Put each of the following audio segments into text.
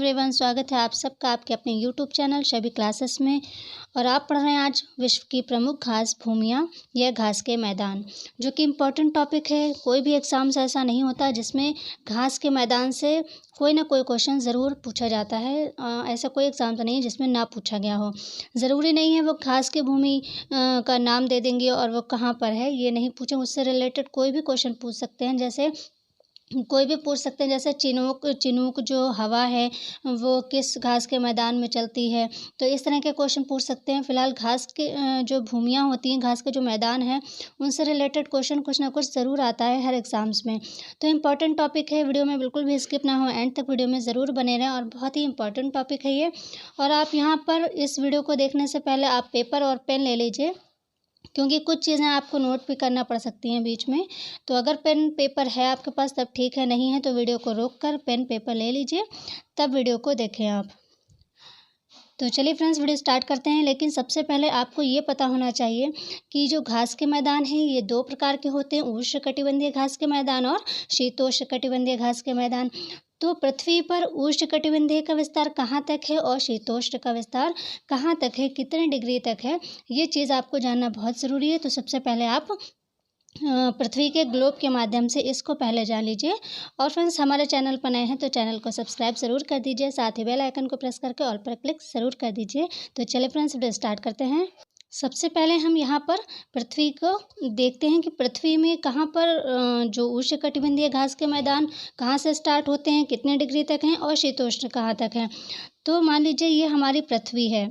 Everyone, स्वागत है आप सबका आपके अपने यूट्यूब चैनल सभी क्लासेस में। और आप पढ़ रहे हैं आज विश्व की प्रमुख घास भूमियाँ या घास के मैदान, जो कि इम्पोर्टेंट टॉपिक है। कोई भी एग्ज़ाम से ऐसा नहीं होता जिसमें घास के मैदान से कोई ना कोई क्वेश्चन ज़रूर पूछा जाता है। ऐसा कोई एग्ज़ाम तो नहीं है जिसमें ना पूछा गया हो। ज़रूरी नहीं है वो घास की भूमि का नाम दे देंगे और वो कहाँ पर है ये नहीं पूछें। उससे रिलेटेड कोई भी क्वेश्चन पूछ सकते हैं, जैसे कोई भी पूछ सकते हैं, जैसे चिनूक जो हवा है वो किस घास के मैदान में चलती है। तो इस तरह के क्वेश्चन पूछ सकते हैं। फ़िलहाल घास के जो भूमियाँ होती हैं, घास के जो मैदान हैं, उनसे रिलेटेड क्वेश्चन कुछ ना कुछ ज़रूर आता है हर एग्ज़ाम्स में। तो इम्पॉर्टेंट टॉपिक है, वीडियो में बिल्कुल भी स्किप ना हो, एंड तक वीडियो में ज़रूर बने रहें। और बहुत ही इंपॉर्टेंट टॉपिक है ये। और आप यहाँ पर इस वीडियो को देखने से पहले आप पेपर और पेन ले लीजिए, क्योंकि कुछ चीज़ें आपको नोट भी करना पड़ सकती हैं बीच में। तो अगर पेन पेपर है आपके पास तब ठीक है, नहीं है तो वीडियो को रोक कर पेन पेपर ले लीजिए, तब वीडियो को देखें आप। तो चलिए फ्रेंड्स, वीडियो स्टार्ट करते हैं। लेकिन सबसे पहले आपको ये पता होना चाहिए कि जो घास के मैदान हैं ये दो प्रकार के होते हैं, उष्णकटिबंधीय घास के मैदान और शीतोष्णकटिबंधीय घास के मैदान। तो पृथ्वी पर उष्णकटिबंधीय का विस्तार कहाँ तक है और शीतोष्ण का विस्तार कहाँ तक है, कितने डिग्री तक है, ये चीज़ आपको जानना बहुत ज़रूरी है। तो सबसे पहले आप पृथ्वी के ग्लोब के माध्यम से इसको पहले जान लीजिए। और फ्रेंड्स, हमारे चैनल पर नए हैं तो चैनल को सब्सक्राइब ज़रूर कर दीजिए, साथ ही बेल आइकन को प्रेस करके ऑल पर क्लिक ज़रूर कर दीजिए। तो चलिए फ्रेंड्स, वीडियो स्टार्ट करते हैं। सबसे पहले हम यहाँ पर पृथ्वी को देखते हैं कि पृथ्वी में कहाँ पर जो उष्णकटिबंधीय घास के मैदान कहाँ से स्टार्ट होते हैं, कितने डिग्री तक हैं और शीतोष्ण कहाँ तक हैं। तो मान लीजिए ये हमारी पृथ्वी है,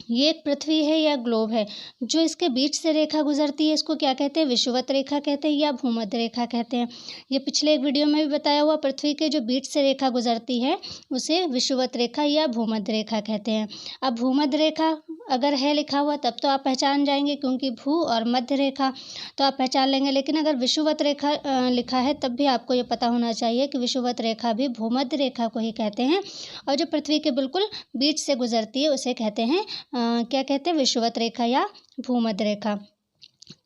ये एक पृथ्वी है या ग्लोब है। जो इसके बीच से रेखा गुजरती है इसको क्या कहते हैं, विषुवत रेखा कहते हैं या भूमध्य रेखा कहते हैं। ये पिछले एक वीडियो में भी बताया हुआ, पृथ्वी के जो बीच से रेखा गुजरती है उसे विषुवत रेखा या भूमध्य रेखा कहते हैं। अब भूमध्य रेखा अगर है लिखा हुआ तब तो आप पहचान जाएंगे, क्योंकि भू और मध्य रेखा तो आप पहचान लेंगे। लेकिन अगर विषुवत रेखा लिखा है तब भी आपको ये पता होना चाहिए कि विषुवत रेखा भी भूमध्य रेखा को ही कहते हैं। और जो पृथ्वी के बिल्कुल बीच से गुजरती है उसे कहते हैं क्या कहते हैं, विषुवत रेखा या भूमध्य रेखा।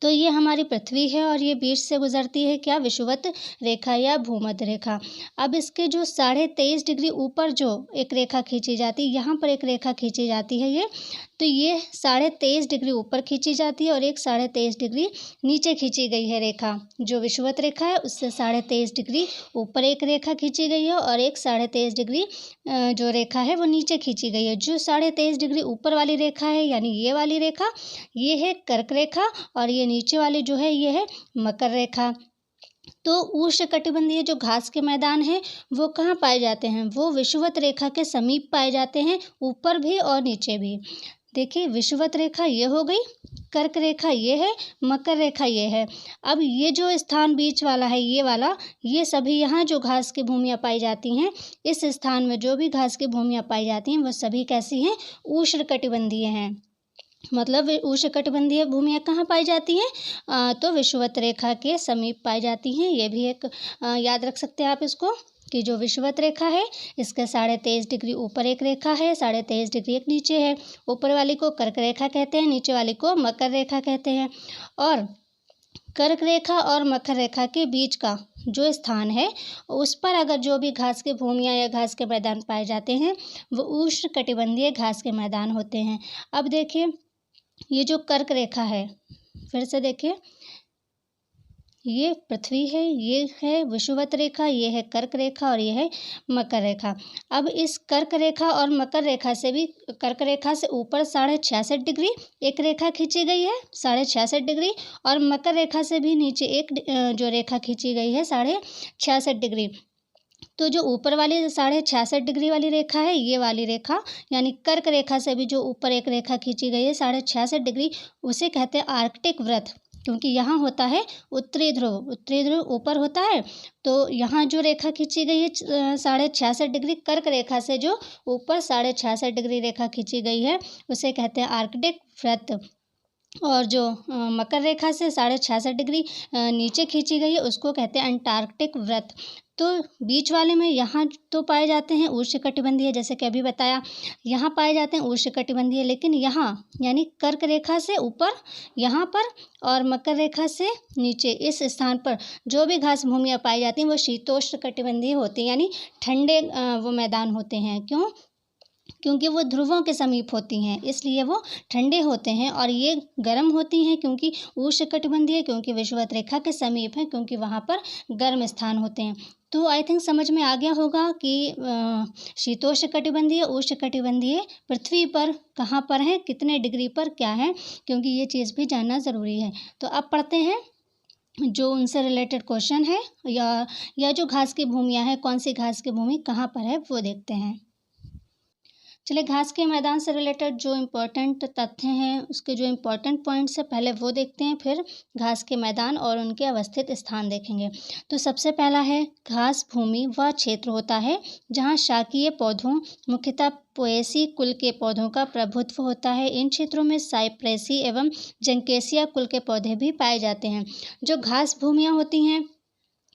तो ये हमारी पृथ्वी है और ये बीच से गुजरती है क्या, विषुवत रेखा या भूमध्य रेखा। अब इसके जो 23.5 डिग्री ऊपर जो एक रेखा खींची जाती है, यहाँ पर एक रेखा खींची जाती है ये, तो ये 23.5 डिग्री ऊपर खींची जाती है और एक 23.5 डिग्री नीचे खींची गई है रेखा। जो विषुवत रेखा है उससे 23.5 डिग्री ऊपर एक रेखा खींची गई है और एक 23.5 डिग्री जो रेखा है वो नीचे खींची गई है। जो 23.5 डिग्री ऊपर वाली रेखा है यानी ये वाली रेखा, ये है कर्क रेखा, और ये नीचे वाली जो है ये है मकर रेखा। तो उष्णकटिबंधीय जो घास के मैदान हैं वो कहाँ पाए जाते हैं, वो विषुवत रेखा के समीप पाए जाते हैं, ऊपर भी और नीचे भी। देखिए, विषुवत रेखा ये हो गई, कर्क रेखा ये है, मकर रेखा ये है। अब ये जो स्थान बीच वाला है ये वाला, ये सभी यहाँ जो घास की भूमियाँ पाई जाती हैं, इस स्थान में जो भी घास की भूमियाँ पाई जाती हैं वो सभी कैसी हैं, उष्णकटिबंधीय हैं। मतलब उष्णकटिबंधीय भूमियाँ कहाँ पाई जाती हैं, तो विषुवत रेखा के समीप पाई जाती हैं। ये भी एक याद रख सकते हैं आप इसको, कि जो विषुवत रेखा है इसके 23.5 डिग्री ऊपर एक रेखा है, 23.5 डिग्री एक नीचे है। ऊपर वाली को कर्क रेखा कहते हैं, नीचे वाली को मकर रेखा कहते हैं। और कर्क रेखा और मकर रेखा के बीच का जो स्थान है उस पर अगर जो भी घास की भूमियाँ या घास के मैदान पाए जाते हैं वो उष्णकटिबंधीय घास के मैदान होते हैं। अब देखिए, ये जो कर्क रेखा है, फिर से देखिए, ये पृथ्वी है, ये है विषुवत रेखा, ये है कर्क रेखा और ये है मकर रेखा। अब इस कर्क रेखा और मकर रेखा से भी, कर्क रेखा से ऊपर 66.5 डिग्री एक रेखा खींची गई है, 66.5 डिग्री, और मकर रेखा से भी नीचे एक जो रेखा खींची गई है 66.5 डिग्री। तो जो ऊपर वाली 66.5 डिग्री वाली रेखा है ये वाली रेखा, यानी कर्क रेखा से भी जो ऊपर एक रेखा खींची गई है 66.5 डिग्री, उसे कहते हैं आर्कटिक वृत्त। क्योंकि यहाँ होता है उत्तरी ध्रुव ऊपर होता है, तो यहाँ जो रेखा खींची गई है 66.5 डिग्री, कर्क रेखा से जो ऊपर 66.5 डिग्री रेखा खींची गई है उसे कहते हैं आर्कटिक वृत्त। और जो मकर रेखा से 66.5 डिग्री नीचे खींची गई है उसको कहते हैं अंटार्कटिक वृत्त। तो बीच वाले में यहाँ तो पाए जाते हैं उष्णकटिबंधीय, जैसे कि अभी बताया, यहाँ पाए जाते हैं उष्णकटिबंधीय, लेकिन यहाँ यानी कर्क रेखा से ऊपर यहाँ पर और मकर रेखा से नीचे इस स्थान पर जो भी घास भूमियाँ पाई जाती हैं वो शीतोष्णकटिबंधीय होती हैं, यानी ठंडे वो मैदान होते हैं। क्यों? क्योंकि वो ध्रुवों के समीप होती हैं, इसलिए वो ठंडे होते हैं। और ये गर्म होती हैं क्योंकि उष्णकटिबंधीय, क्योंकि विषुवत रेखा के समीप हैं, क्योंकि वहाँ पर गर्म स्थान होते हैं। तो आई थिंक समझ में आ गया होगा कि शीतोष्णकटिबंधीय, उष्णकटिबंधीय पृथ्वी पर कहाँ पर है, कितने डिग्री पर क्या है, क्योंकि ये चीज़ भी जानना ज़रूरी है। तो अब पढ़ते हैं जो उनसे रिलेटेड क्वेश्चन है, या जो घास की भूमियाँ हैं, कौन सी घास की भूमि कहाँ पर है वो देखते हैं। चलिए, घास के मैदान से रिलेटेड जो इम्पोर्टेंट तथ्य हैं, उसके जो इम्पोर्टेंट पॉइंट्स हैं पहले वो देखते हैं, फिर घास के मैदान और उनके अवस्थित स्थान देखेंगे। तो सबसे पहला है, घास भूमि वह क्षेत्र होता है जहाँ शाकीय पौधों, मुख्यतः पोएसी कुल के पौधों का प्रभुत्व होता है। इन क्षेत्रों में साइप्रेसी एवं जंकेसिया कुल के पौधे भी पाए जाते हैं। जो घास भूमियाँ होती हैं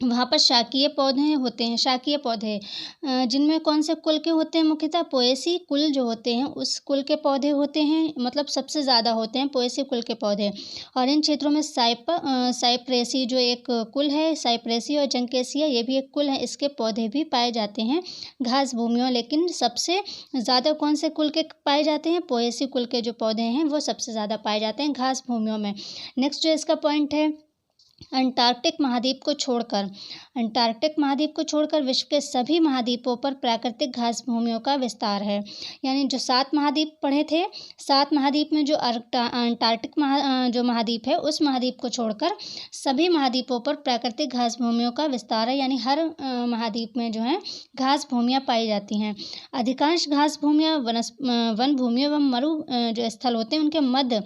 वहाँ पर शाकीय पौधे होते हैं, शाकीय पौधे जिनमें कौन से कुल के होते हैं, मुख्यतः पोएसी कुल जो होते हैं उस कुल के पौधे होते हैं, मतलब सबसे ज़्यादा होते हैं पोएसी कुल के पौधे। और इन क्षेत्रों में साइप्रेसी जो एक कुल है, साइप्रेसी और जंकेसिया ये भी एक कुल है, इसके पौधे भी पाए जाते हैं घास भूमियों। लेकिन सबसे ज़्यादा कौन से कुल के पाए जाते हैं, पोएसी कुल के जो पौधे हैं वो सबसे ज़्यादा पाए जाते हैं घास भूमियों में। नेक्स्ट जो इसका पॉइंट है, अंटार्कटिक महाद्वीप को छोड़कर, अंटार्कटिक महाद्वीप को छोड़कर विश्व के सभी महाद्वीपों पर प्राकृतिक घास भूमियों का विस्तार है। यानी जो 7 महाद्वीप पढ़े थे, 7 महाद्वीप में जो अंटार्कटिक जो महाद्वीप है उस महाद्वीप को छोड़कर सभी महाद्वीपों पर प्राकृतिक घास भूमियों का विस्तार है। यानी हर महाद्वीप में जो है घास भूमियाँ पाई जाती हैं। अधिकांश घास भूमियाँ वन भूमियों एवं मरु जो स्थल होते हैं उनके मध्य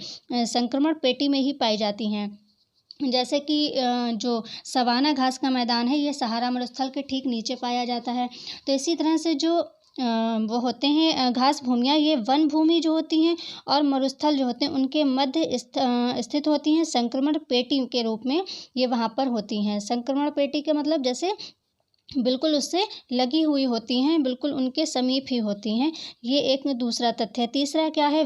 संक्रमण पेटी में ही पाई जाती हैं। जैसे कि जो सवाना घास का मैदान है ये सहारा मरुस्थल के ठीक नीचे पाया जाता है। तो इसी तरह से जो वो होते हैं घास भूमियाँ, ये वन भूमि जो होती हैं और मरुस्थल जो होते हैं उनके मध्य स्थित होती हैं। संक्रमण पेटी के रूप में ये वहाँ पर होती हैं। संक्रमण पेटी के मतलब जैसे बिल्कुल उससे लगी हुई होती हैं, बिल्कुल उनके समीप ही होती हैं। ये एक दूसरा तथ्य है। तीसरा क्या है,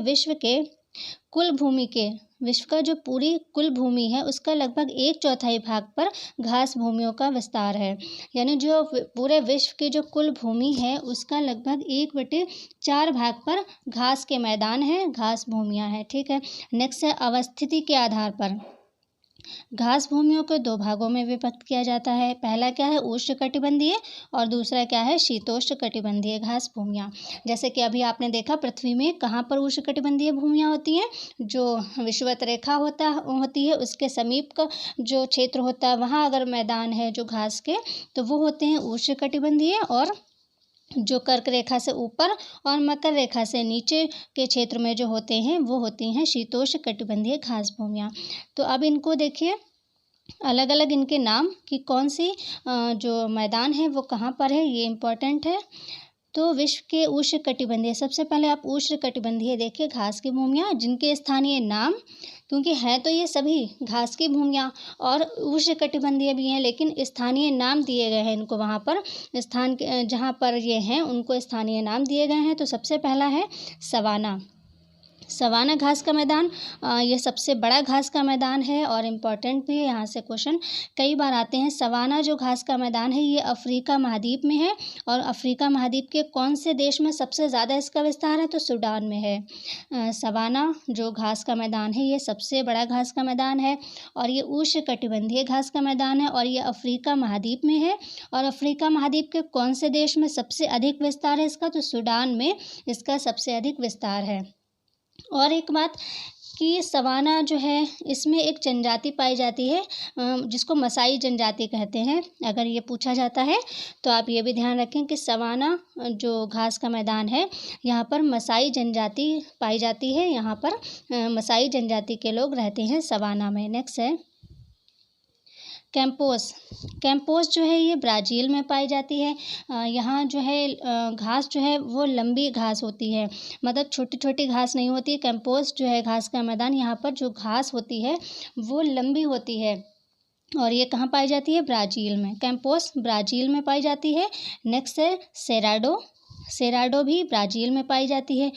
विश्व का जो पूरी कुल भूमि है उसका लगभग 1/4 भाग पर घास भूमियों का विस्तार है। यानी जो पूरे विश्व की जो कुल भूमि है उसका लगभग 1/4 भाग पर घास के मैदान हैं, घास भूमियाँ हैं। ठीक है। नेक्स्ट है, अवस्थिति के आधार पर घास भूमियों को 2 भागों में विभक्त किया जाता है। पहला क्या है, उष्णकटिबंधीय, और दूसरा क्या है, शीतोष्णकटिबंधीय घास भूमियाँ। जैसे कि अभी आपने देखा पृथ्वी में कहाँ पर उष्णकटिबंधीय भूमियाँ होती हैं, जो विषुवत रेखा होती है उसके समीप का जो क्षेत्र होता है वहाँ अगर मैदान है जो घास के, तो वो होते हैं उष्णकटिबंधीय, और जो कर्क रेखा से ऊपर और मकर रेखा से नीचे के क्षेत्र में जो होते हैं वो होती हैं शीतोष्णकटिबंधीय घास भूमियाँ। तो अब इनको देखिए अलग अलग इनके नाम कि कौन सी जो मैदान है वो कहाँ पर है, ये इम्पोर्टेंट है। तो विश्व के उष्णकटिबंधीय, सबसे पहले आप उष्णकटिबंधीय देखिए घास की भूमियाँ जिनके स्थानीय नाम, क्योंकि है तो ये सभी घास की भूमियाँ और उष्णकटिबंधीय भी हैं, लेकिन स्थानीय नाम दिए गए हैं इनको, वहाँ पर स्थान जहाँ पर ये हैं उनको स्थानीय नाम दिए गए हैं। तो सबसे पहला है सवाना घास का मैदान। ये सबसे बड़ा घास का मैदान है और इम्पॉर्टेंट भी है, यहाँ से क्वेश्चन कई बार आते हैं। सवाना जो घास का मैदान है ये अफ्रीका महाद्वीप में है, और अफ्रीका महाद्वीप के कौन से देश में सबसे ज़्यादा इसका विस्तार है, तो सूडान में है। सवाना जो घास का मैदान है ये सबसे बड़ा घास का मैदान है, और ये उष्णकटिबंधीय घास का मैदान है, और ये अफ्रीका महाद्वीप में है। और अफ्रीका महाद्वीप के कौन से देश में सबसे अधिक विस्तार है इसका, तो सूडान में इसका सबसे अधिक विस्तार है। और एक बात कि सवाना जो है इसमें एक जनजाति पाई जाती है जिसको मसाई जनजाति कहते हैं। अगर ये पूछा जाता है तो आप ये भी ध्यान रखें कि सवाना जो घास का मैदान है यहाँ पर मसाई जनजाति पाई जाती है, यहाँ पर मसाई जनजाति के लोग रहते हैं सवाना में। नेक्स्ट है, कैंपोस, कैंपोस जो है ये ब्राज़ील में पाई जाती है। यहाँ जो है घास जो है वो लंबी घास होती है, मतलब छोटी छोटी घास नहीं होती है। कैंपोस जो है घास का मैदान, यहाँ पर जो घास होती है वो लंबी होती है और ये कहाँ पाई जाती है? ब्राज़ील में। कैंपोस ब्राज़ील में पाई जाती है। नेक्स्ट है सेराडो, सेराडो भी ब्राज़ील में पाई जाती है।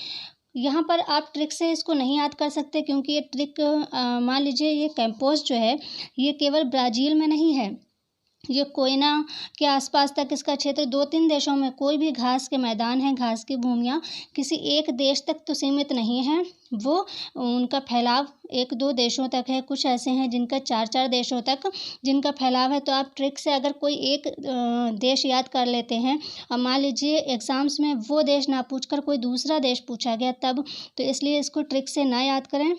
यहाँ पर आप ट्रिक से इसको नहीं याद कर सकते, क्योंकि ये ट्रिक मान लीजिए ये कैंपोस जो है ये केवल ब्राज़ील में नहीं है, ये कोयना के आसपास तक इसका क्षेत्र 2-3 देशों में कोई भी घास के मैदान हैं, घास की भूमियाँ किसी एक देश तक तो सीमित नहीं हैं, वो उनका फैलाव 1-2 देशों तक है। कुछ ऐसे हैं जिनका 4-4 देशों तक जिनका फैलाव है। तो आप ट्रिक से अगर कोई एक देश याद कर लेते हैं और मान लीजिए एग्ज़ाम्स में वो देश ना पूछकर कोई दूसरा देश पूछा गया तब, तो इसलिए इसको ट्रिक से ना याद करें।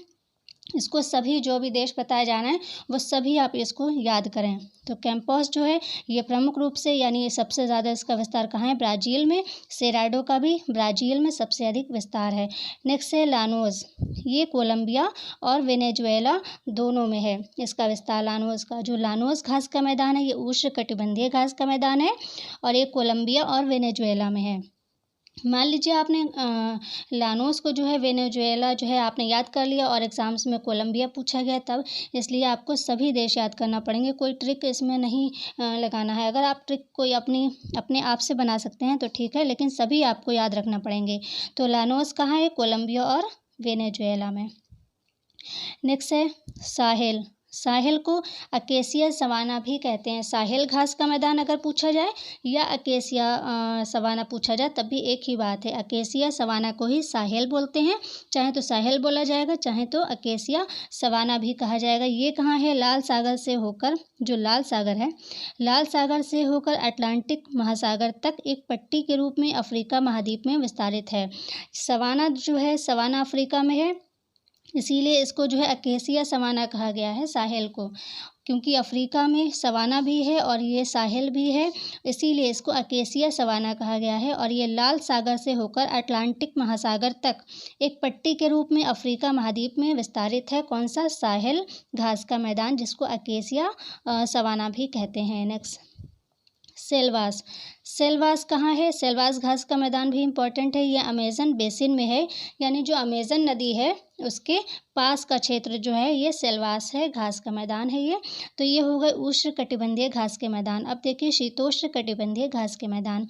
इसको सभी जो भी देश बताए जा रहे हैं वो सभी आप इसको याद करें। तो कैंपोस जो है ये प्रमुख रूप से, यानी ये सबसे ज़्यादा इसका विस्तार कहाँ है? ब्राज़ील में। सेराडो का भी ब्राज़ील में सबसे अधिक विस्तार है। नेक्स्ट है लानोस, ये कोलंबिया और वेनेजुएला दोनों में है इसका विस्तार। लानोस का जो लानोस घास का मैदान है ये उष्णकटिबंधीय घास का मैदान है और ये कोलंबिया और वेनेजुएला में है। मान लीजिए आपने लानोस को जो है वेनेजुएला जो है आपने याद कर लिया और एग्ज़ाम्स में कोलंबिया पूछा गया तब, इसलिए आपको सभी देश याद करना पड़ेंगे, कोई ट्रिक इसमें नहीं लगाना है। अगर आप ट्रिक कोई अपने आप से बना सकते हैं तो ठीक है, लेकिन सभी आपको याद रखना पड़ेंगे। तो लानोस कहाँ है? कोलंबिया और वेनेजुएला में। नेक्स्ट है साहेल, साहेल को अकेसिया सवाना भी कहते हैं। साहेल घास का मैदान अगर पूछा जाए या अकेसिया सवाना पूछा जाए तब भी एक ही बात है, अकेसिया सवाना को ही साहेल बोलते हैं। चाहे तो साहेल बोला जाएगा, चाहे तो अकेसिया सवाना भी कहा जाएगा। ये कहाँ है? लाल सागर से होकर, जो लाल सागर है, लाल सागर से होकर अटलांटिक महासागर तक एक पट्टी के रूप में अफ्रीका महाद्वीप में विस्तारित है। सवाना जो है सवाना अफ्रीका में है, इसीलिए इसको जो है अकेसिया सवाना कहा गया है साहेल को, क्योंकि अफ्रीका में सवाना भी है और ये साहेल भी है, इसीलिए इसको अकेसिया सवाना कहा गया है। और ये लाल सागर से होकर अटलांटिक महासागर तक एक पट्टी के रूप में अफ्रीका महाद्वीप में विस्तारित है। कौन सा? साहेल घास का मैदान, जिसको अकेसिया सवाना भी कहते हैं। नेक्स्ट सेल्वास, सेल्वास कहाँ है? सेल्वास घास का मैदान भी इम्पॉर्टेंट है। ये अमेज़न बेसिन में है, यानी जो अमेज़न नदी है उसके पास का क्षेत्र जो है ये सेल्वास है, घास का मैदान है ये। तो ये हो गए उष्णकटिबंधीय घास के मैदान। अब देखिए शीतोष्णकटिबंधीय घास के मैदान।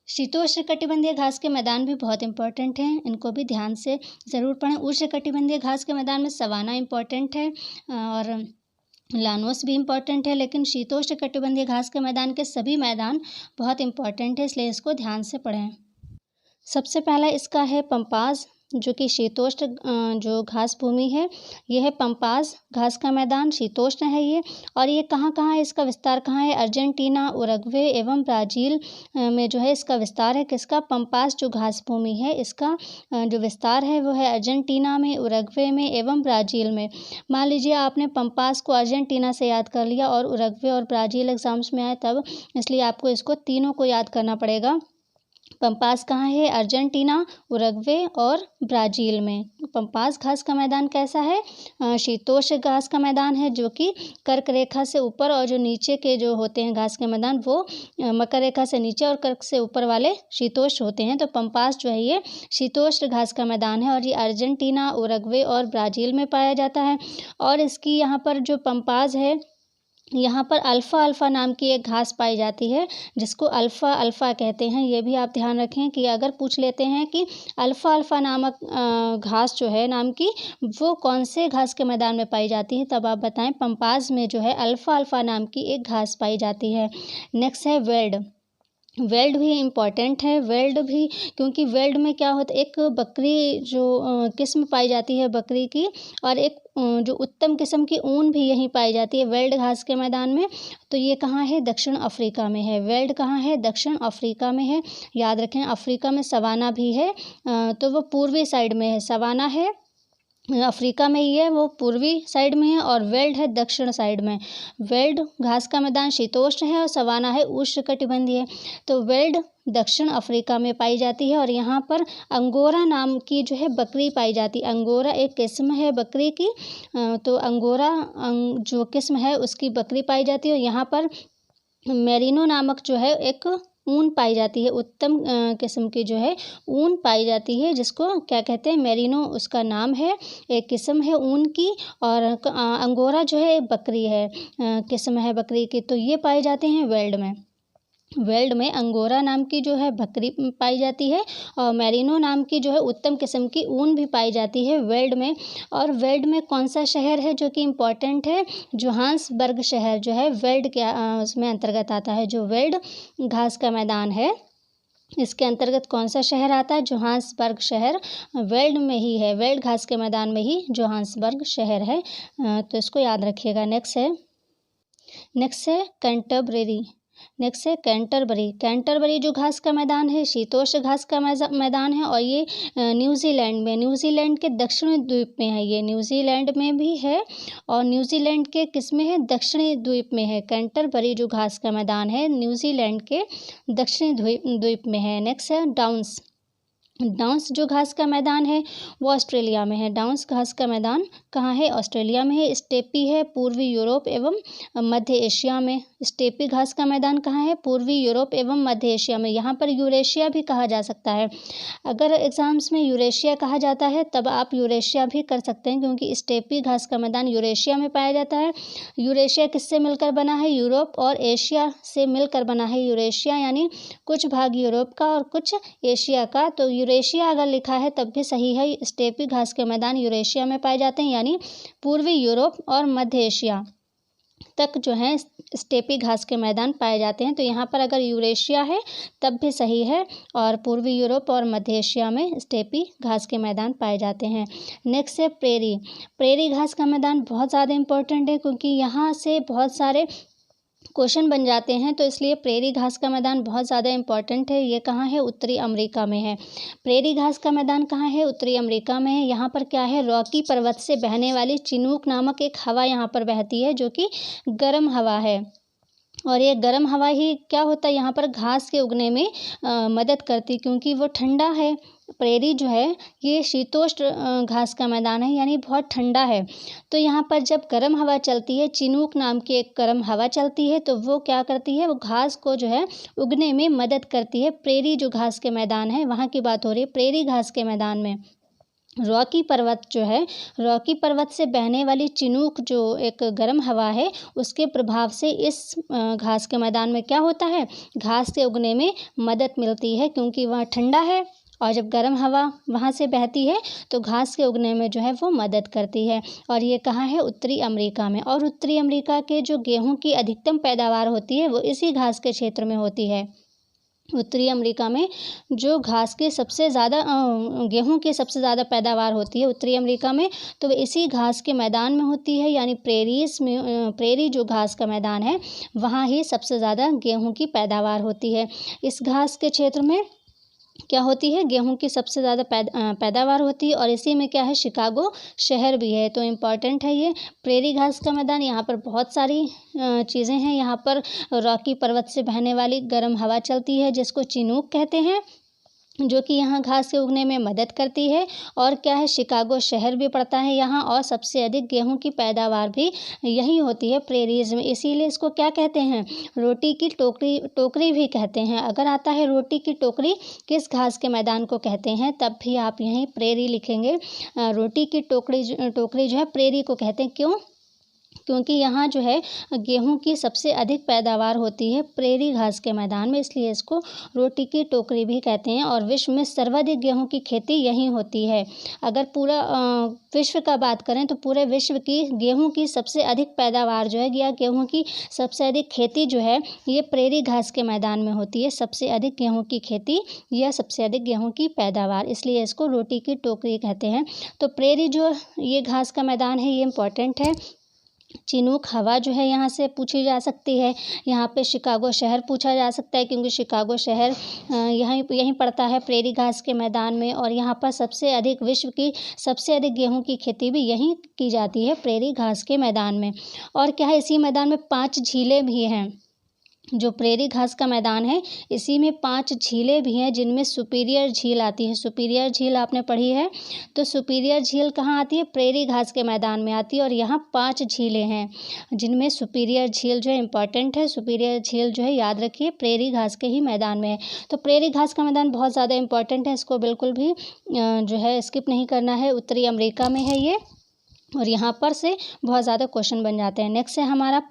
शीतोष्णकटिबंधीय घास के मैदान भी बहुत इंपॉर्टेंट हैं, इनको भी ध्यान से ज़रूर पढ़ें। उष्णकटिबंधीय घास के मैदान में सवाना इम्पॉर्टेंट है और लानोस भी इम्पॉर्टेंट है, लेकिन शीतोष्णकटिबंधीय घास के मैदान के सभी मैदान बहुत इम्पॉर्टेंट है, इसलिए इसको ध्यान से पढ़ें। सबसे पहला इसका है पंपास, जो कि शीतोष्ण जो घास भूमि है ये है पंपास घास का मैदान, शीतोष्ण है ये। और ये कहाँ कहाँ है? इसका विस्तार कहाँ है? अर्जेंटीना, उरुग्वे एवं ब्राज़ील में जो है इसका विस्तार है। किसका? पंपास जो घास भूमि है इसका जो विस्तार है वो है अर्जेंटीना में, उरुग्वे में एवं ब्राज़ील में। मान लीजिए आपने पंपास को अर्जेंटीना से याद कर लिया और उरुग्वे और ब्राज़ील एग्ज़ाम्स में आए तब, इसलिए आपको इसको तीनों को याद करना पड़ेगा। पंपास कहाँ है? अर्जेंटीना, उरुग्वे और ब्राज़ील में। पंपास घास का मैदान कैसा है? शीतोष्ण घास का मैदान है, जो कि कर्क रेखा से ऊपर, और जो नीचे के जो होते हैं घास के मैदान वो मकर रेखा से नीचे और कर्क से ऊपर वाले शीतोष्ण होते हैं। तो पंपास जो है ये शीतोष्ण घास का मैदान है और ये अर्जेंटीना, उरुग्वे और ब्राज़ील में पाया जाता है। और इसकी यहाँ पर जो पंपास है यहाँ पर अल्फ़ा अल्फ़ा नाम की एक घास पाई जाती है, जिसको अल्फ़ा अल्फ़ा कहते हैं। ये भी आप ध्यान रखें कि अगर पूछ लेते हैं कि अल्फ़ा अल्फ़ा नामक घास जो है नाम की, वो कौन से घास के मैदान में पाई जाती है, तब आप बताएं। पंपास में जो है अल्फ़ा अल्फ़ा नाम की एक घास पाई जाती है। नेक्स्ट है वेल्ड, वेल्ड भी इम्पॉर्टेंट है। वेल्ड भी, क्योंकि वेल्ड में क्या होता है, एक बकरी जो किस्म पाई जाती है बकरी की, और एक जो उत्तम किस्म की ऊन भी यहीं पाई जाती है वेल्ड घास के मैदान में। तो ये कहाँ है? दक्षिण अफ्रीका में है। वेल्ड कहाँ है? दक्षिण अफ्रीका में है। याद रखें, अफ्रीका में सवाना भी है, तो वो पूर्वी साइड में है। सवाना है अफ्रीका में ही है, वो पूर्वी साइड में है, और वेल्ड है दक्षिण साइड में। वेल्ड घास का मैदान शीतोष्ण है और सवाना है उष्णकटिबंधीय। तो वेल्ड दक्षिण अफ्रीका में पाई जाती है, और यहाँ पर अंगोरा नाम की जो है बकरी पाई जाती है। अंगोरा एक किस्म है बकरी की, तो अंगोरा जो किस्म है उसकी बकरी पाई जाती है। और यहाँ पर मेरिनो नामक जो है एक ऊन पाई जाती है, उत्तम किस्म की जो है ऊन पाई जाती है, जिसको क्या कहते हैं, मेरिनो उसका नाम है, एक किस्म है ऊन की। और अंगोरा जो है बकरी है, किस्म है बकरी की। तो ये पाए जाते हैं वेल्ड में। वेल्ड में अंगोरा नाम की जो है बकरी पाई जाती है, और मेरिनो नाम की जो है उत्तम किस्म की ऊन भी पाई जाती है वेल्ड में। और वेल्ड में कौन सा शहर है जो कि इम्पोर्टेंट है, जोहान्सबर्ग शहर जो है वेल्ड के उसमें अंतर्गत आता है। जो वेल्ड घास का मैदान है इसके अंतर्गत कौन सा शहर आता है, जोहान्सबर्ग शहर वेल्ड में ही है। वेल्ड घास के मैदान में ही जोहान्सबर्ग शहर है, तो इसको याद रखिएगा। नेक्स्ट है कैंटरबरी। नेक्स्ट है कैंटरबरी। कैंटरबरी जो घास का मैदान है शीतोष्ण घास का मैदान है, और ये न्यूजीलैंड के दक्षिणी द्वीप में है। ये न्यूजीलैंड में भी है, और न्यूजीलैंड के किस में है, दक्षिणी द्वीप में है। कैंटरबरी जो घास का मैदान है न्यूजीलैंड के दक्षिणी द्वीप में है। नेक्स्ट है डाउन्स। डाउन्स जो घास का मैदान है वो ऑस्ट्रेलिया में है। डाउन्स घास का मैदान कहाँ है, ऑस्ट्रेलिया में है। स्टेपी है पूर्वी यूरोप एवं मध्य एशिया में। स्टेपी घास का मैदान कहाँ है, पूर्वी यूरोप एवं मध्य एशिया में। यहाँ पर यूरेशिया भी कहा जा सकता है। अगर एग्जाम्स में यूरेशिया कहा जाता है तब आप यूरेशिया भी कर सकते हैं, क्योंकि स्टेपी घास का मैदान यूरेशिया में पाया जाता है। यूरेशिया किससे मिलकर बना है, यूरोप और एशिया से मिलकर बना है यूरेशिया, यानी कुछ भाग यूरोप का और कुछ एशिया का। तो यूरेशिया अगर लिखा है तब भी सही है। स्टेपी घास के मैदान यूरेशिया में पाए जाते हैं, यानी पूर्वी यूरोप और मध्य एशिया तक जो है स्टेपी घास के मैदान पाए जाते हैं। तो यहाँ पर अगर यूरेशिया है तब भी सही है, और पूर्वी यूरोप और मध्य एशिया में स्टेपी घास के मैदान पाए जाते हैं। नेक्स्ट है प्रेरी। प्रेरी घास का मैदान बहुत ज़्यादा इम्पोर्टेंट है, क्योंकि यहाँ से बहुत सारे क्वेश्चन बन जाते हैं, तो इसलिए प्रेरी घास का मैदान बहुत ज़्यादा इम्पॉर्टेंट है। ये कहाँ है, उत्तरी अमेरिका में है। प्रेरी घास का मैदान कहाँ है, उत्तरी अमेरिका में है। यहाँ पर क्या है, रॉकी पर्वत से बहने वाली चिनूक नामक एक हवा यहाँ पर बहती है, जो कि गर्म हवा है। और ये गर्म हवा ही क्या होता है, यहाँ पर घास के उगने में मदद करती, क्योंकि वो ठंडा है। प्रेरी जो है ये शीतोष्ण घास का मैदान है, यानी बहुत ठंडा है। तो यहाँ पर जब गर्म हवा चलती है, चिनूक नाम की एक गर्म हवा चलती है, तो वो क्या करती है, वो घास को जो है उगने में मदद करती है। प्रेरी जो घास के मैदान है वहाँ की बात हो रही है। प्रेरी घास के मैदान में रॉकी पर्वत जो है, रॉकी पर्वत से बहने वाली चिनूक जो एक गर्म हवा है, उसके प्रभाव से इस घास के मैदान में क्या होता है, घास के उगने में मदद मिलती है, क्योंकि वहाँ ठंडा है। और जब गर्म हवा वहाँ से बहती है तो घास के उगने में जो है वो मदद करती है। और ये कहाँ है, उत्तरी अमेरिका में। और उत्तरी अमेरिका के जो गेहूँ की अधिकतम पैदावार होती है वो इसी घास के क्षेत्र में होती है। उत्तरी अमेरिका में जो घास के सबसे ज़्यादा गेहूं की सबसे ज़्यादा पैदावार होती है उत्तरी अमेरिका में, तो वो इसी घास के मैदान में होती है। यानी प्रेरी जो घास का मैदान है वहाँ ही सबसे ज़्यादा गेहूं की पैदावार होती है। इस घास के क्षेत्र में क्या होती है, गेहूं की सबसे ज़्यादा पैदावार होती है। और इसी में क्या है, शिकागो शहर भी है। तो इम्पॉर्टेंट है ये प्रेरी घास का मैदान। यहाँ पर बहुत सारी चीज़ें हैं। यहाँ पर रॉकी पर्वत से बहने वाली गर्म हवा चलती है, जिसको चिनूक कहते हैं, जो कि यहाँ घास के उगने में मदद करती है। और क्या है, शिकागो शहर भी पड़ता है यहाँ, और सबसे अधिक गेहूं की पैदावार भी यही होती है प्रेरीज में। इसीलिए इसको क्या कहते हैं, रोटी की टोकरी भी कहते हैं। अगर आता है रोटी की टोकरी किस घास के मैदान को कहते हैं, तब भी आप यहीं प्रेरी लिखेंगे। रोटी की टोकरी जो है प्रेरी को कहते हैं। क्यों, क्योंकि यहाँ जो है गेहूं की सबसे अधिक पैदावार होती है प्रेरी घास के मैदान में, इसलिए इसको रोटी की टोकरी भी कहते हैं। और विश्व में सर्वाधिक गेहूं की खेती यहीं होती है। अगर पूरा विश्व का बात करें तो पूरे विश्व की गेहूं की सबसे अधिक पैदावार जो है, या गेहूं की सबसे अधिक खेती जो है, ये प्रेरी घास के मैदान में होती है। सबसे अधिक गेहूं की खेती या सबसे अधिक गेहूं की पैदावार, इसलिए इसको रोटी की टोकरी कहते हैं। तो प्रेरी जो ये घास का मैदान है ये इम्पोर्टेंट है। चिनूक हवा जो है यहाँ से पूछी जा सकती है। यहाँ पे शिकागो शहर पूछा जा सकता है, क्योंकि शिकागो शहर यहीं पड़ता है प्रेरी घास के मैदान में। और यहाँ पर विश्व की सबसे अधिक गेहूँ की खेती भी यहीं की जाती है, प्रेरी घास के मैदान में। और क्या है, इसी मैदान में 5 झीलें भी हैं। जो प्रेरी घास का मैदान है, इसी में 5 झीलें भी हैं, जिनमें सुपीरियर झील आती है। सुपीरियर झील आपने पढ़ी है, तो सुपीरियर झील कहाँ आती है? प्रेरी घास के मैदान में आती है। और यहाँ 5 झीलें हैं, जिनमें सुपीरियर झील जो है इम्पॉर्टेंट है। सुपीरियर झील जो है याद रखिए प्रेरी घास के ही मैदान में है। तो प्रेरी घास का मैदान बहुत ज़्यादा इम्पॉर्टेंट है, इसको बिल्कुल भी जो है स्किप नहीं करना है। उत्तरी अमेरिका में है ये, और यहाँ पर से बहुत ज़्यादा क्वेश्चन बन जाते हैं। नेक्स्ट है हमारा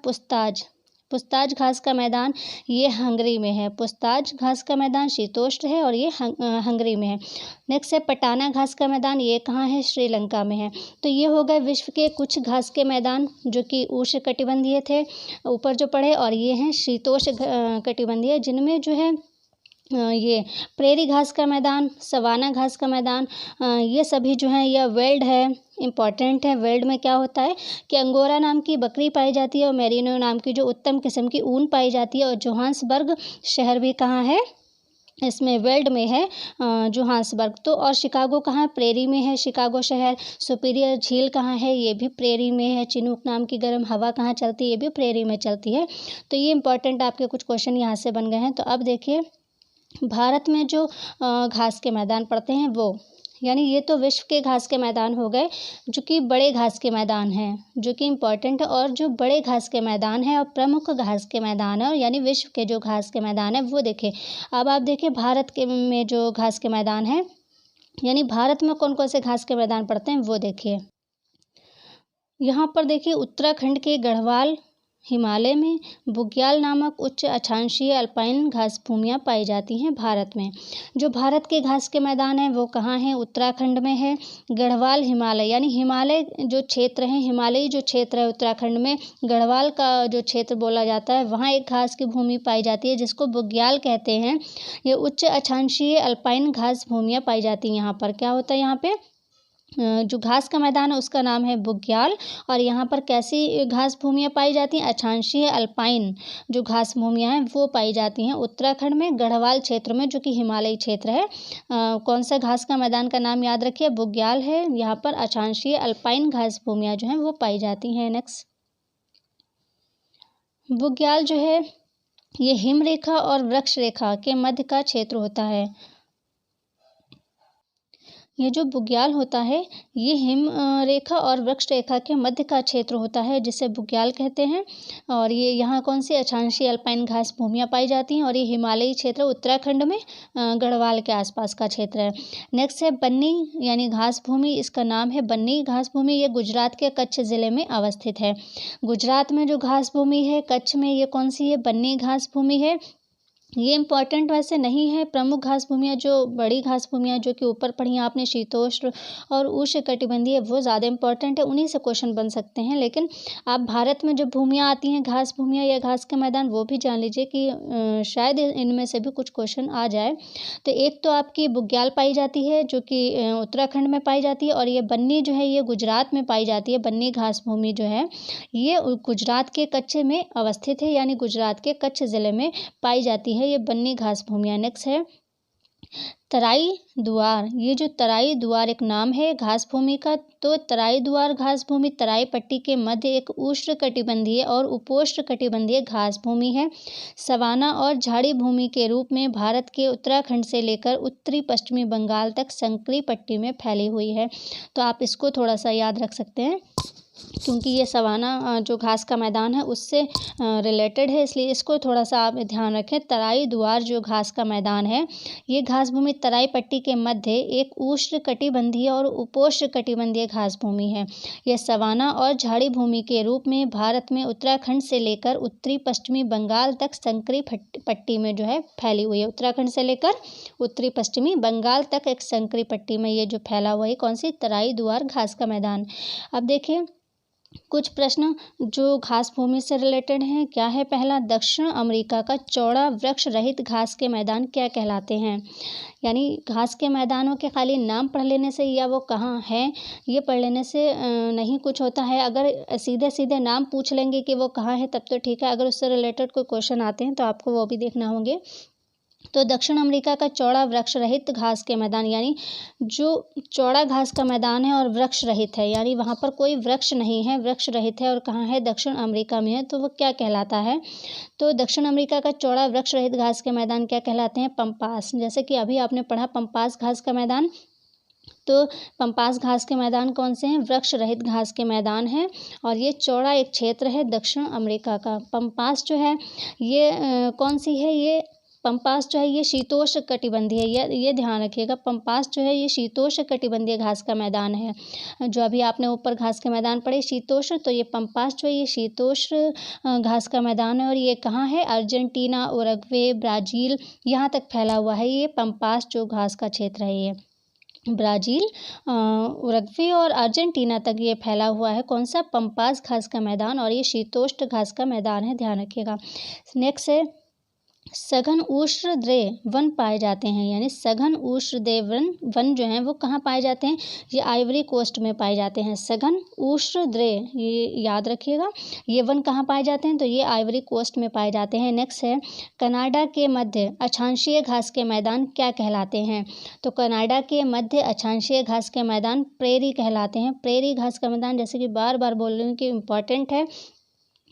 पुस्ताज घास का मैदान, ये हंगरी में है। पुस्ताज घास का मैदान शीतोष्ण है और ये हंगरी में है। नेक्स्ट है पटाना घास का मैदान, ये कहाँ है? श्रीलंका में है। तो ये हो गए विश्व के कुछ घास के मैदान जो कि उष्णकटिबंधीय थे, ऊपर जो पढ़े, और ये हैं शीतोष्ण कटिबंधीय, जिनमें जो है ये प्रेरी घास का मैदान, सवाना घास का मैदान, ये सभी जो हैं यह वेल्ड है, इम्पॉर्टेंट है। वेल्ड में क्या होता है कि अंगोरा नाम की बकरी पाई जाती है और मेरिनो नाम की जो उत्तम किस्म की ऊन पाई जाती है। और जोहान्सबर्ग शहर भी कहाँ है? इसमें वेल्ड में है जोहान्सबर्ग। तो और शिकागो कहाँ है? प्रेरी में है शिकागो शहर। सुपीरियर झील कहाँ है? ये भी प्रेरी में है। चिनूक नाम की गर्म हवा कहाँ चलती है? ये भी प्रेरी में चलती है। तो ये इम्पॉर्टेंट आपके कुछ क्वेश्चन यहाँ से बन गए हैं। तो अब देखिए, भारत में जो घास के मैदान पड़ते हैं वो, यानी ये तो विश्व के घास के मैदान हो गए, जो कि बड़े घास के मैदान हैं, जो कि इम्पॉर्टेंट है। और जो बड़े घास के मैदान हैं और प्रमुख घास के मैदान है, और यानी विश्व के जो घास के मैदान है वो देखिए। अब आप देखिए भारत के में जो घास के मैदान है, यानी भारत में कौन कौन से घास के मैदान पड़ते हैं वो देखिए। यहाँ पर देखिए उत्तराखंड के गढ़वाल हिमालय में बुग्याल नामक उच्च अक्षांशीय अल्पाइन घास भूमियाँ पाई जाती हैं भारत में। जो भारत के घास के मैदान हैं वो कहाँ हैं? उत्तराखंड में है। गढ़वाल हिमालय, यानी हिमालय जो क्षेत्र है, हिमालयी जो क्षेत्र है उत्तराखंड में, गढ़वाल का जो क्षेत्र बोला जाता है, वहाँ एक घास की भूमि पाई जाती है जिसको बुग्याल कहते हैं। ये उच्च अक्षांशीय अल्पाइन घास भूमियाँ पाई जाती हैं। यहाँ पर क्या होता है? यहाँ पे जो घास का मैदान है उसका नाम है बुग्याल। और यहाँ पर कैसी घास भूमियाँ पाई जाती हैं? अक्षांशीय अल्पाइन जो घास भूमियाँ हैं वो पाई जाती हैं उत्तराखंड में, गढ़वाल क्षेत्र में, जो कि हिमालयी क्षेत्र है। कौन सा घास का मैदान का नाम याद रखिए? बुग्याल है। यहाँ पर अक्षांशीय अल्पाइन घास भूमियाँ जो हैं वो पाई जाती हैं। नेक्स्ट, बुग्याल जो है ये हिम रेखा और वृक्ष रेखा के मध्य का क्षेत्र होता है। ये जो बुग्याल होता है ये हिम रेखा और वृक्ष रेखा के मध्य का क्षेत्र होता है, जिसे बुग्याल कहते हैं। और ये यहाँ कौन सी अक्षांशीय अल्पाइन घास भूमियाँ पाई जाती हैं, और ये हिमालयी क्षेत्र उत्तराखंड में गढ़वाल के आसपास का क्षेत्र है। नेक्स्ट है बन्नी, यानी घास भूमि, इसका नाम है बन्नी घास भूमि। ये गुजरात के कच्छ ज़िले में अवस्थित है। गुजरात में जो घास भूमि है कच्छ में, ये कौन सी है? बन्नी घास भूमि है। ये इम्पॉर्टेंट वैसे नहीं है। प्रमुख घास भूमियाँ, जो बड़ी घास भूमियाँ जो कि ऊपर पढ़ी आपने, शीतोष्ण और उष्णकटिबंधीय, वो ज़्यादा इम्पॉर्टेंट है, उन्हीं से क्वेश्चन बन सकते हैं। लेकिन आप भारत में जो भूमियाँ आती हैं, घास भूमियाँ या घास के मैदान, वो भी जान लीजिए कि शायद इनमें से भी कुछ क्वेश्चन आ जाए। तो एक तो आपकी बुग्याल पाई जाती है जो कि उत्तराखंड में पाई जाती है, और ये बन्नी जो है ये गुजरात में पाई जाती है। बन्नी घास भूमि जो है ये गुजरात के कच्छ में अवस्थित है, यानी गुजरात के कच्छ ज़िले में पाई जाती है ये बन्नी घास भूमियाँ। नेक्स्ट है तराई दुआर। ये जो तराई दुआर एक नाम है घास भूमि का। तो तराई दुआर घास भूमि तराई पट्टी के मध्य एक उष्णकटिबंधीय और उपोष्णकटिबंधीय घास भूमि है। सवाना और झाड़ी भूमि के रूप में भारत के उत्तराखंड से लेकर उत्तरी पश्चिमी बंगाल तक संकरी पट्टी में फैली हुई है। तो आप इसको थोड़ा सा याद रख सकते हैं, क्योंकि ये सवाना जो घास का मैदान है उससे रिलेटेड है, इसलिए इसको थोड़ा सा आप ध्यान रखें। तराई दुआर जो घास का मैदान है, ये घास भूमि तराई पट्टी के मध्य एक उष्णकटिबंधीय और उपोष्णकटिबंधीय घास भूमि है। यह सवाना और झाड़ी भूमि के रूप में भारत में उत्तराखंड से लेकर उत्तरी पश्चिमी बंगाल तक संकरी पट्टी में जो है फैली हुई है। उत्तराखंड से लेकर उत्तरी पश्चिमी बंगाल तक एक संकरी पट्टी में ये जो फैला हुआ है, कौन सी? तराई दुआर घास का मैदान। अब देखिए कुछ प्रश्न जो घास भूमि से रिलेटेड हैं, क्या है पहला, दक्षिण अमेरिका का चौड़ा वृक्ष रहित घास के मैदान क्या कहलाते हैं। यानी घास के मैदानों के खाली नाम पढ़ लेने से या वो कहाँ हैं ये पढ़ लेने से नहीं कुछ होता है। अगर सीधे सीधे नाम पूछ लेंगे कि वो कहाँ है तब तो ठीक है, अगर उससे रिलेटेड कोई क्वेश्चन आते हैं तो आपको वो भी देखना होंगे। तो दक्षिण अमेरिका का चौड़ा वृक्ष रहित घास के मैदान, यानी जो चौड़ा घास का मैदान है और वृक्ष रहित है, यानी वहाँ पर कोई वृक्ष नहीं है, वृक्ष रहित है और कहाँ है, दक्षिण अमेरिका में है, तो वो क्या कहलाता है। तो दक्षिण अमेरिका का चौड़ा वृक्ष रहित घास के मैदान क्या कहलाते हैं, पंपास। जैसे कि अभी आपने पढ़ा पंपास घास का मैदान, तो पंपास घास के मैदान कौन से हैं, वृक्ष रहित घास के मैदान हैं और ये चौड़ा एक क्षेत्र है दक्षिण अमेरिका का। पंपास जो है ये कौन सी है, ये पंपास जो है ये शीतोष्ण कटिबंधीय है। ये ध्यान रखिएगा, पंपास जो है ये शीतोष्ण कटिबंधीय घास का मैदान है। जो अभी आपने ऊपर घास के मैदान पढ़े शीतोष्ण, तो ये पंपास जो है ये शीतोष्ण घास का मैदान है और ये कहाँ है, अर्जेंटीना, उरुग्वे, ब्राज़ील यहाँ तक फैला हुआ है। ये पंपास जो घास का क्षेत्र है ये ब्राज़ील, उरुग्वे और अर्जेंटीना तक ये फैला हुआ है। कौन सा, पंपास घास का मैदान, और ये शीतोष्ण घास का मैदान है, ध्यान रखिएगा। नेक्स्ट है सघन उष्णदेव वन पाए जाते हैं, यानी सघन उष्णदेव वन जो हैं वो कहाँ पाए जाते हैं, ये आइवरी कोस्ट में पाए जाते हैं। सघन उष्णदेव, ये याद रखिएगा, ये वन कहाँ पाए जाते हैं, तो ये आइवरी कोस्ट में पाए जाते हैं। नेक्स्ट है कनाडा के मध्य अक्षांशीय घास के मैदान क्या कहलाते हैं। तो कनाडा के मध्य अक्षांशीय घास के मैदान प्रेरी कहलाते हैं। प्रेरी घास का मैदान, जैसे कि बार बार बोल रही हूँ कि इम्पॉर्टेंट है,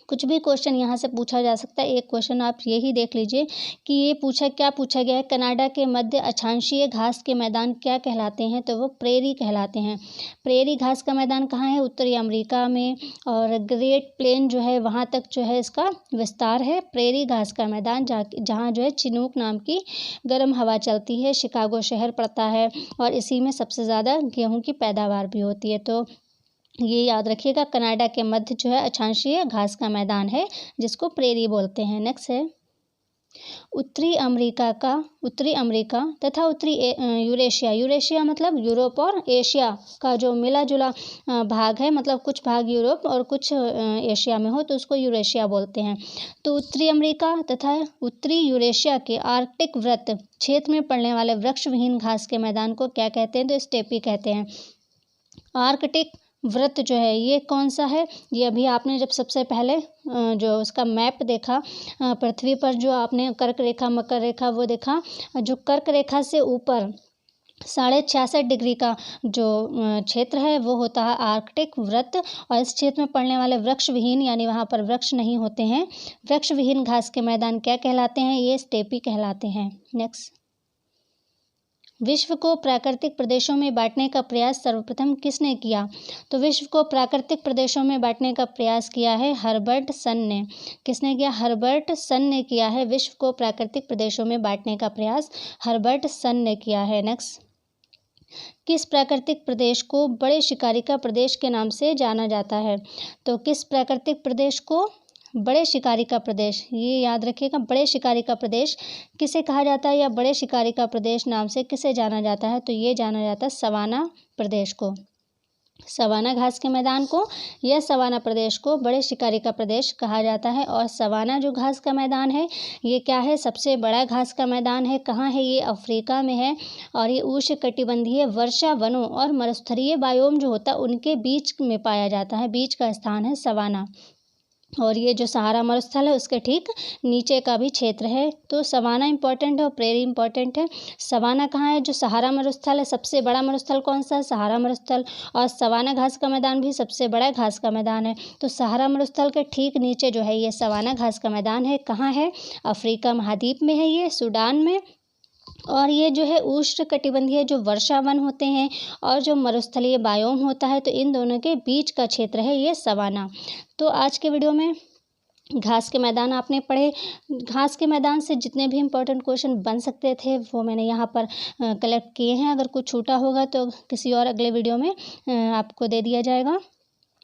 कुछ भी क्वेश्चन यहाँ से पूछा जा सकता है। एक क्वेश्चन आप यही देख लीजिए कि ये क्या पूछा गया है, कनाडा के मध्य अक्षांशीय घास के मैदान क्या कहलाते हैं, तो वो प्रेरी कहलाते हैं। प्रेरी घास का मैदान कहाँ है, उत्तरी अमेरिका में, और ग्रेट प्लेन जो है वहाँ तक जो है इसका विस्तार है। प्रेरी घास का मैदान जहाँ जो है चिनूक नाम की गर्म हवा चलती है, शिकागो शहर पड़ता है और इसी में सबसे ज़्यादा गेहूँ की पैदावार भी होती है। तो ये याद रखिएगा, कनाडा के मध्य जो है अक्षांशीय घास का मैदान है जिसको प्रेरी बोलते हैं। नेक्स्ट है उत्तरी अमेरिका तथा उत्तरी यूरेशिया। यूरेशिया मतलब यूरोप और एशिया का जो मिला जुला भाग है, मतलब कुछ भाग यूरोप और कुछ एशिया में हो तो उसको यूरेशिया बोलते हैं। तो उत्तरी अमेरिका तथा उत्तरी यूरेशिया के आर्कटिक वृत्त क्षेत्र में पड़ने वाले वृक्ष विहीन घास के मैदान को क्या कहते हैं, तो स्टेपी कहते हैं। आर्कटिक वृत्त जो है ये कौन सा है, ये अभी आपने जब सबसे पहले जो उसका मैप देखा पृथ्वी पर, जो आपने कर्क रेखा मकर रेखा वो देखा, जो कर्क रेखा से ऊपर 66.5 डिग्री का जो क्षेत्र है वो होता है आर्कटिक वृत्त, और इस क्षेत्र में पड़ने वाले वृक्ष विहीन, यानी वहाँ पर वृक्ष नहीं होते हैं, वृक्ष विहीन घास के मैदान क्या कहलाते हैं, ये स्टेपी कहलाते हैं। नेक्स्ट, विश्व को प्राकृतिक प्रदेशों में बांटने का प्रयास सर्वप्रथम किसने किया। तो विश्व को प्राकृतिक प्रदेशों में बांटने का प्रयास किया है हर्बर्ट सन ने। किसने किया, हर्बर्ट सन ने किया है। विश्व को प्राकृतिक प्रदेशों में बांटने का प्रयास हर्बर्ट सन ने किया है। नेक्स्ट, किस प्राकृतिक प्रदेश को बड़े शिकारी का प्रदेश के नाम से जाना जाता है। तो किस प्राकृतिक प्रदेश को बड़े शिकारी का प्रदेश, ये याद रखिएगा, बड़े शिकारी का प्रदेश किसे कहा जाता है या बड़े शिकारी का प्रदेश नाम से किसे जाना जाता है, तो ये जाना जाता है सवाना प्रदेश को, सवाना घास के मैदान को या सवाना प्रदेश को बड़े शिकारी का प्रदेश कहा जाता है। और सवाना जो घास का मैदान है ये क्या है, सबसे बड़ा घास का मैदान है। कहाँ है, ये अफ्रीका में है और ये उष्णकटिबंधीय वर्षा वनों और मरुस्थलीय बायोम जो होता है उनके बीच में पाया जाता है, बीच का स्थान है सवाना। और ये जो सहारा मरुस्थल है उसके ठीक नीचे का भी क्षेत्र है। तो सवाना इम्पॉर्टेंट है और प्रेरी इम्पॉर्टेंट है। सवाना कहाँ है, जो सहारा मरुस्थल है, सबसे बड़ा मरुस्थल कौन सा है, सहारा मरुस्थल, और सवाना घास का मैदान भी सबसे बड़ा घास का मैदान है। तो सहारा मरुस्थल के ठीक नीचे जो है ये सवाना घास का मैदान है। कहाँ है, अफ्रीका महाद्वीप में है, ये सूडान में। और ये जो है उष्णकटिबंधीय जो वर्षा वन होते हैं और जो मरुस्थलीय बायोम होता है, तो इन दोनों के बीच का क्षेत्र है ये सवाना। तो आज के वीडियो में घास के मैदान आपने पढ़े। घास के मैदान से जितने भी इम्पोर्टेंट क्वेश्चन बन सकते थे वो मैंने यहाँ पर कलेक्ट किए हैं। अगर कुछ छूटा होगा तो किसी और अगले वीडियो में आपको दे दिया जाएगा।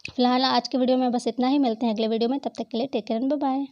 फिलहाल आज के वीडियो में बस इतना ही, मिलते हैं अगले वीडियो में, तब तक के लिए take care and bye bye.